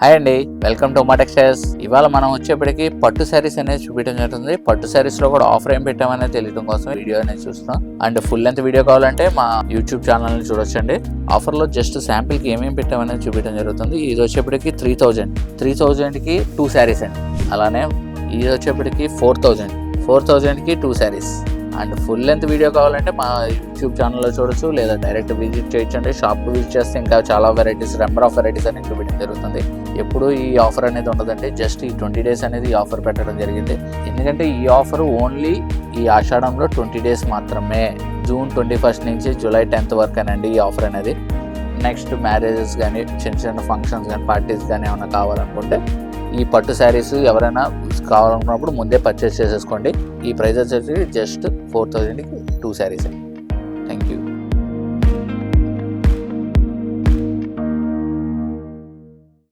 Hi అండి, welcome to Uma textiles. ఇవాళ మనం వచ్చేప్పటికి పట్టు శారీస్ అనేది చూపించడం జరుగుతుంది. పట్టు శారీస్ లో కూడా ఆఫర్ ఏం పెట్టామనేది తెలియడం కోసం వీడియో అనేది చూస్తున్నాం. అండ్ ఫుల్ లెంత్ వీడియో కావాలంటే మా యూట్యూబ్ ఛానల్ ని చూడొచ్చండి. ఆఫర్ లో జస్ట్ శాంపిల్ కి ఏమేమి పెట్టామనేది చూపించడం జరుగుతుంది. ఇది వచ్చేప్పటికి 3000 కి 2 శారీస్ అండి. అలానే ఇది వచ్చేప్పటికి 4000 కి 2 saris. And full length video కావాలంటే మా యూట్యూబ్ ఛానల్లో చూడొచ్చు, లేదా డైరెక్ట్ విజిట్ చేయొచ్చండి. షాప్కి విజిట్ చేస్తే ఇంకా చాలా వెరైటీస్, నెంబర్ ఆఫ్ వెరైటీస్ అనేది చూపించడం జరుగుతుంది. ఎప్పుడు ఈ ఆఫర్ అనేది ఉండదండి, జస్ట్ ఈ 20 days అనేది ఈ ఆఫర్ పెట్టడం జరిగింది. ఎందుకంటే ఈ ఆఫర్ ఓన్లీ ఈ ఆషాఢంలో 20 days మాత్రమే. జూన్ 21st నుంచి జూలై 10th వరకేనండి ఈ ఆఫర్ అనేది. నెక్స్ట్ మ్యారేజెస్ కానీ, చిన్న ఫంక్షన్స్ కానీ, పార్టీస్ కానీ ఏమైనా కావాలనుకుంటే ఈ పట్టు శారీస్ ఎవరైనా కావాలనుకున్నప్పుడు ముందే పర్చేస్ చేసేసుకోండి. ఈ ప్రైస్ వచ్చేసి జస్ట్ 4000కి 2 శారీస్ అండి.